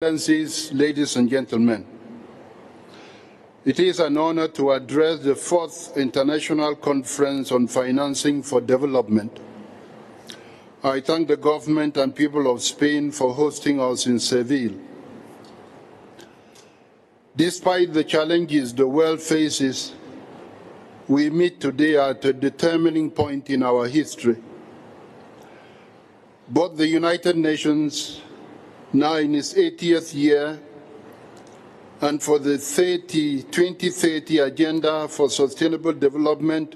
Excellencies, ladies and gentlemen, it is an honor to address the 4th International Conference on Financing for Development. I thank the government and people of Spain for hosting us in Seville. Despite the challenges the world faces, we meet today at a determining point in our history. Both the United Nations, now in its 80th year, and for the 2030 Agenda for Sustainable Development,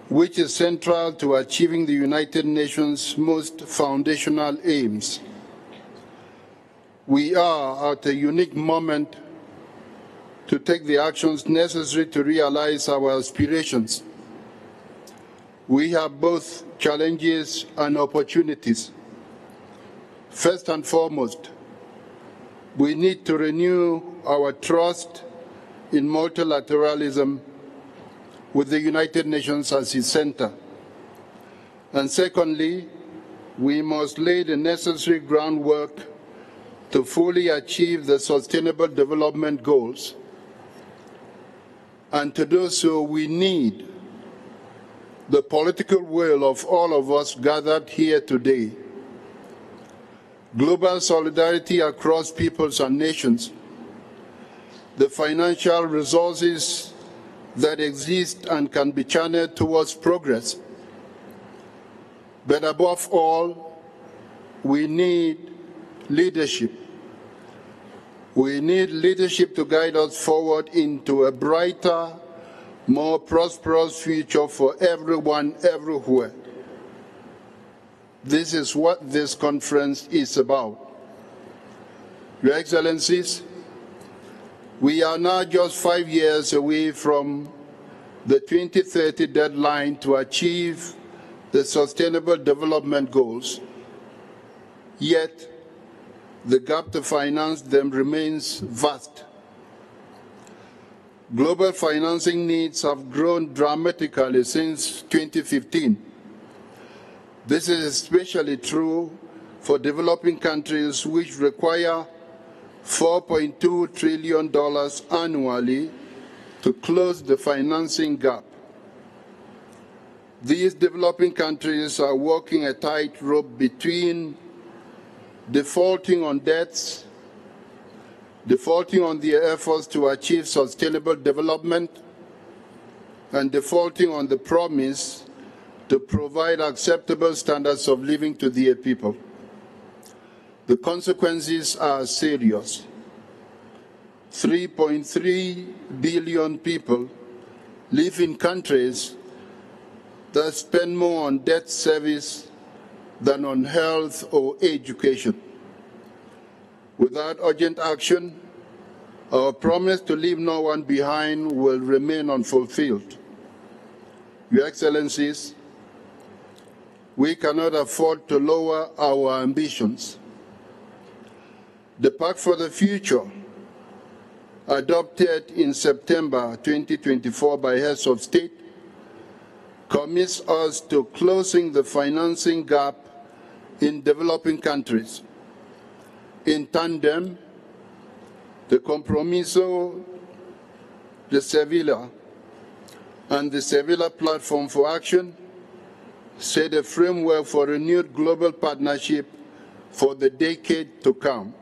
which is central to achieving the United Nations' most foundational aims. We are at a unique moment to take the actions necessary to realize our aspirations. We have both challenges and opportunities. First and foremost, we need to renew our trust in multilateralism with the United Nations as its center. And secondly, we must lay the necessary groundwork to fully achieve the Sustainable Development Goals. And to do so, we need the political will of all of us gathered here today. Global solidarity across peoples and nations, the financial resources that exist and can be channeled towards progress. But above all, we need leadership. We need leadership to guide us forward into a brighter, more prosperous future for everyone, everywhere. This is what this conference is about. Your Excellencies, we are now just 5 years away from the 2030 deadline to achieve the Sustainable Development Goals. Yet, the gap to finance them remains vast. Global financing needs have grown dramatically since 2015. This is especially true for developing countries which require $4.2 trillion annually to close the financing gap. These developing countries are walking a tightrope between defaulting on debts, defaulting on their efforts to achieve sustainable development, and defaulting on the promise to provide acceptable standards of living to their people. The consequences are serious. 3.3 billion people live in countries that spend more on debt service than on health or education. Without urgent action, our promise to leave no one behind will remain unfulfilled. Your Excellencies, we cannot afford to lower our ambitions. The Pact for the Future, adopted in September 2024 by heads of state, commits us to closing the financing gap in developing countries. In tandem, the Compromiso de Sevilja and the Sevilja Platform for Action set a framework for renewed global partnership for the decade to come.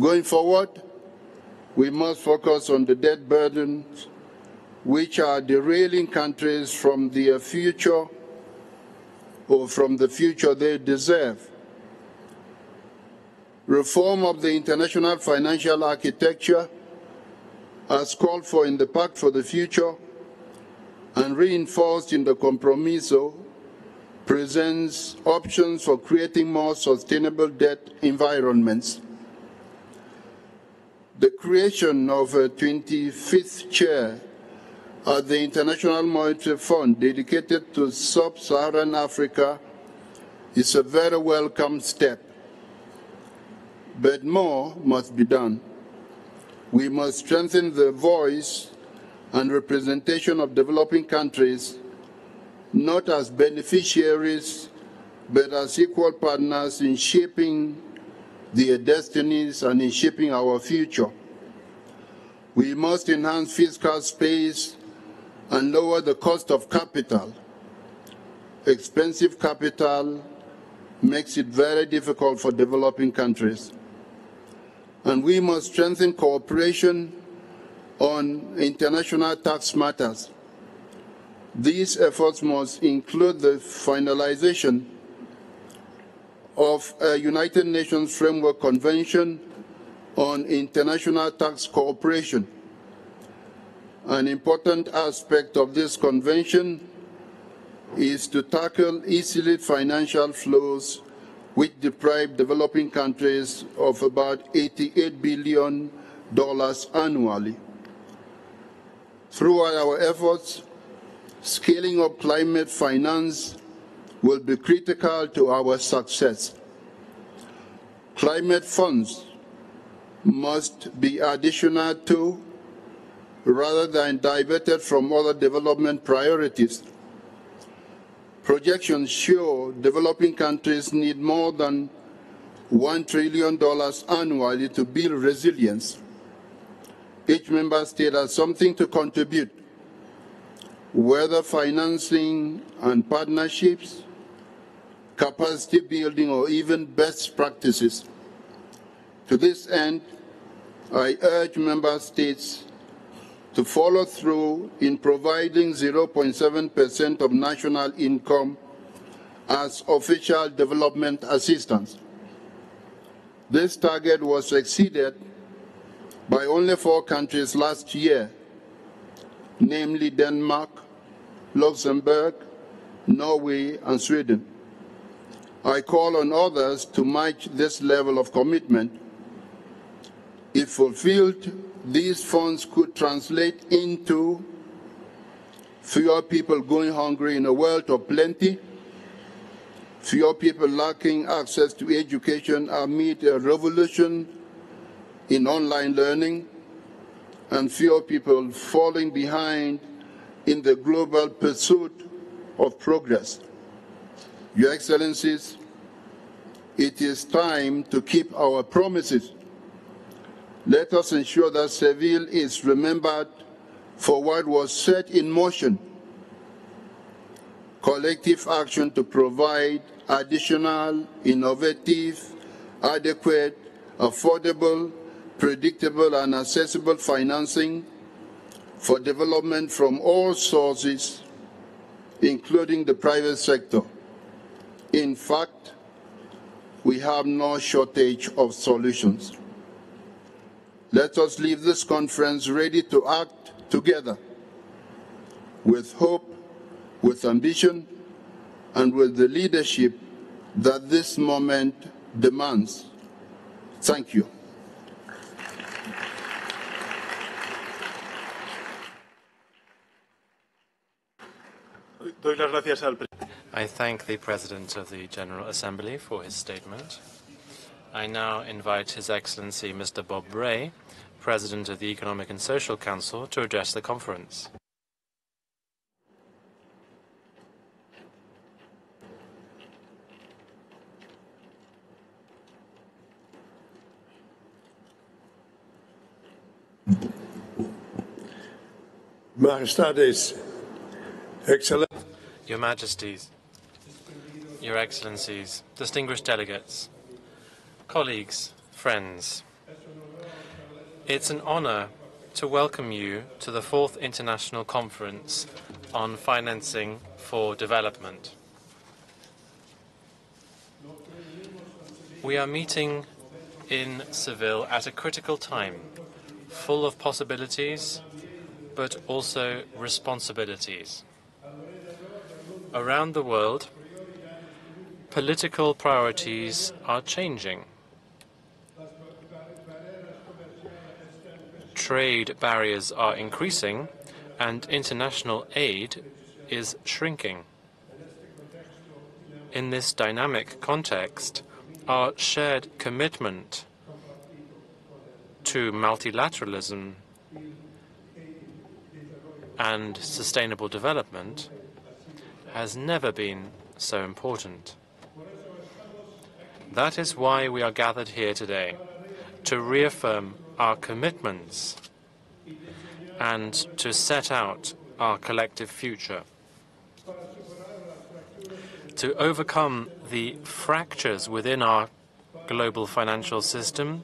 Going forward, we must focus on the debt burdens which are derailing countries from their future or from the future they deserve. Reform of the international financial architecture, as called for in the Pact for the Future and reinforced in the Compromiso, presents options for creating more sustainable debt environments. The creation of a 25th chair at the International Monetary Fund dedicated to sub-Saharan Africa is a very welcome step. But more must be done. We must strengthen the voice and representation of developing countries, not as beneficiaries, but as equal partners in shaping their destinies and in shaping our future. We must enhance fiscal space and lower the cost of capital. Expensive capital makes it very difficult for developing countries. And we must strengthen cooperation on international tax matters. These efforts must include the finalization of a United Nations Framework Convention on International Tax Cooperation. An important aspect of this convention is to tackle illicit financial flows which deprive developing countries of about $88 billion annually. Through our efforts, scaling up climate finance will be critical to our success. Climate funds must be additional to, rather than diverted from other development priorities. Projections show developing countries need more than $1 trillion annually to build resilience. Each member state has something to contribute, whether financing and partnerships, capacity building, or even best practices. To this end, I urge member states to follow through in providing 0.7% of national income as official development assistance. This target was exceeded by only 4 countries last year, namely Denmark, Luxembourg, Norway, and Sweden. I call on others to match this level of commitment. If fulfilled, these funds could translate into fewer people going hungry in a world of plenty, fewer people lacking access to education amid a revolution in online learning, and fewer people falling behind in the global pursuit of progress. Your Excellencies, it is time to keep our promises. Let us ensure that Seville is remembered for what was set in motion: collective action to provide additional, innovative, adequate, affordable, predictable, and accessible financing for development from all sources, including the private sector. In fact, we have no shortage of solutions. Let us leave this conference ready to act together with hope, with ambition, and with the leadership that this moment demands. Thank you. I thank the President of the General Assembly for his statement. I now invite His Excellency Mr. Bob Bray, President of the Economic and Social Council, to address the conference. Majestades, Excellencies, Your Majesties, Your Excellencies, distinguished delegates, colleagues, friends, it's an honor to welcome you to the 4th International Conference on Financing for Development. We are meeting in Seville at a critical time, full of possibilities, but also responsibilities. Around the world, political priorities are changing. Trade barriers are increasing, and international aid is shrinking. In this dynamic context, our shared commitment to multilateralism and sustainable development has never been so important. That is why we are gathered here today, to reaffirm our commitments and to set out our collective future. To overcome the fractures within our global financial system,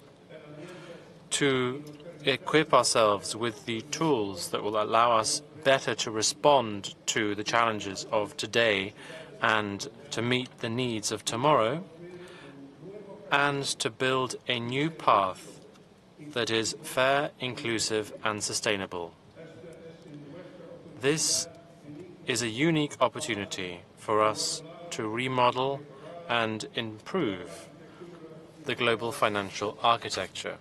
to equip ourselves with the tools that will allow us better to respond to the challenges of today and to meet the needs of tomorrow, and to build a new path that is fair, inclusive, and sustainable. This is a unique opportunity for us to remodel and improve the global financial architecture.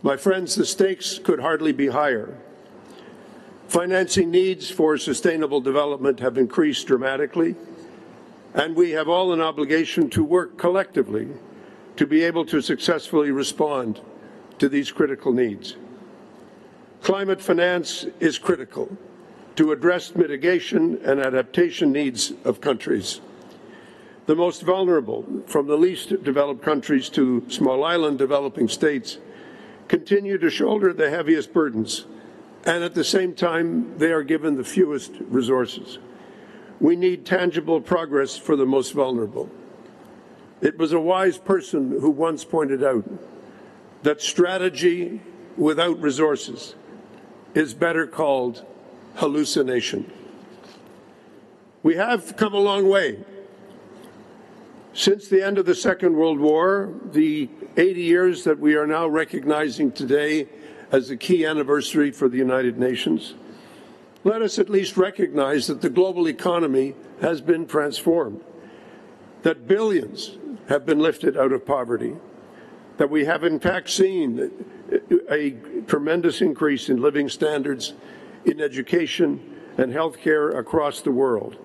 My friends, the stakes could hardly be higher. Financing needs for sustainable development have increased dramatically, and we have all an obligation to work collectively to be able to successfully respond to these critical needs. Climate finance is critical to address mitigation and adaptation needs of countries. The most vulnerable, from the least developed countries to small island developing states, continue to shoulder the heaviest burdens, and at the same time, they are given the fewest resources. We need tangible progress for the most vulnerable. It was a wise person who once pointed out that strategy without resources is better called hallucination. We have come a long way. Since the end of the Second World War, the 80 years that we are now recognizing today as a key anniversary for the United Nations, let us at least recognize that the global economy has been transformed, that billions have been lifted out of poverty, that we have in fact seen a tremendous increase in living standards, in education and healthcare across the world.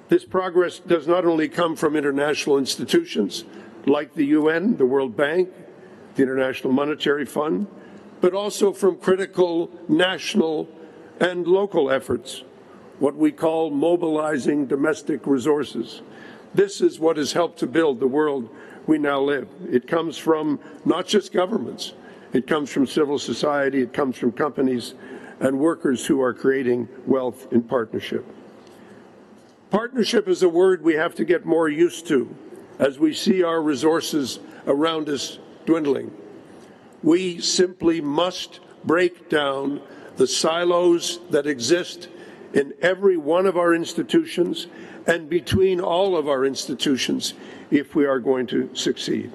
This progress does not only come from international institutions like the UN, the World Bank, the International Monetary Fund, but also from critical national and local efforts, what we call mobilizing domestic resources. This is what has helped to build the world we now live. It comes from not just governments, it comes from civil society, it comes from companies and workers who are creating wealth in partnership. Partnership is a word we have to get more used to as we see our resources around us dwindling. We simply must break down the silos that exist in every one of our institutions and between all of our institutions if we are going to succeed.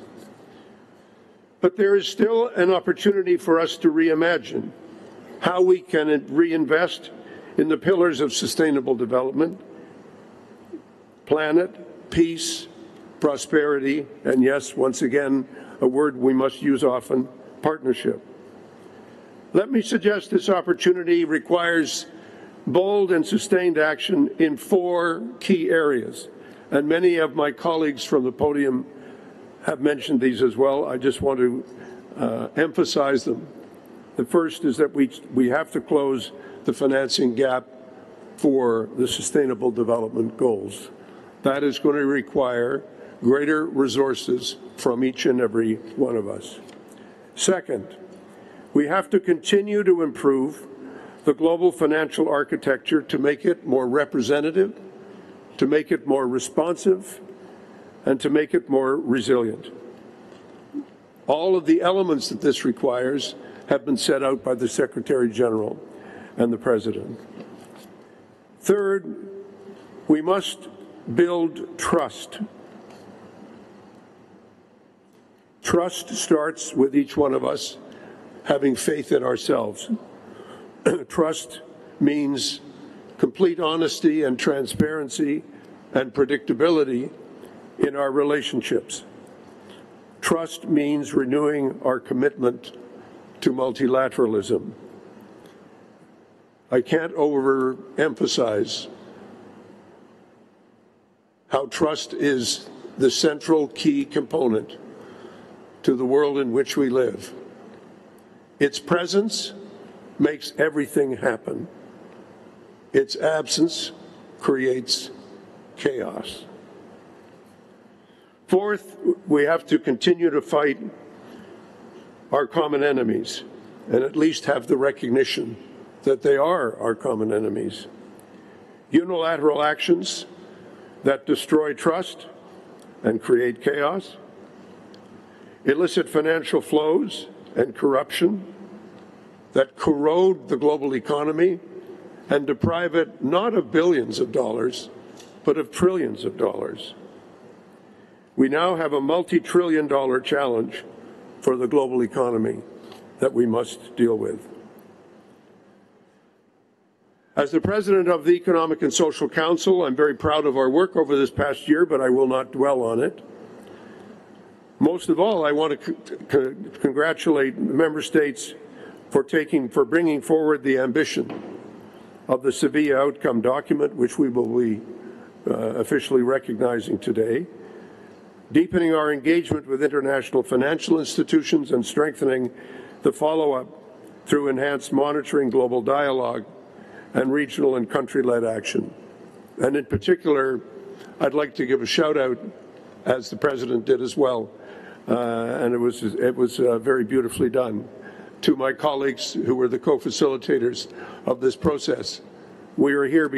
But there is still an opportunity for us to reimagine how we can reinvest in the pillars of sustainable development: planet, peace, prosperity, and yes, once again, a word we must use often, partnership. Let me suggest this opportunity requires bold and sustained action in 4 key areas, and many of my colleagues from the podium have mentioned these as well. I just want to emphasize them. The first is that we have to close the financing gap for the Sustainable Development Goals. That is going to require greater resources from each and every one of us. Second, we have to continue to improve the global financial architecture to make it more representative, to make it more responsive, and to make it more resilient. All of the elements that this requires have been set out by the Secretary General and the President. Third, we must build trust. Trust starts with each one of us having faith in ourselves. Trust means complete honesty and transparency and predictability in our relationships. Trust means renewing our commitment to multilateralism. I can't overemphasize how trust is the central key component to the world in which we live. Its presence makes everything happen. Its absence creates chaos. Fourth, we have to continue to fight our common enemies and at least have the recognition that they are our common enemies. Unilateral actions that destroy trust and create chaos, illicit financial flows and corruption that corrode the global economy and deprive it not of billions of dollars, but of trillions of dollars. We now have a multi-trillion-dollar challenge for the global economy that we must deal with. As the President of the Economic and Social Council, I'm very proud of our work over this past year, but I will not dwell on it. Most of all, I want to congratulate member states for bringing forward the ambition of the Sevilla outcome document, which we will be officially recognizing today, deepening our engagement with international financial institutions and strengthening the follow-up through enhanced monitoring, global dialogue, and regional and country-led action. And in particular, I'd like to give a shout-out, as the President did as well, and it was very beautifully done, to my colleagues who were the co-facilitators of this process. We are here because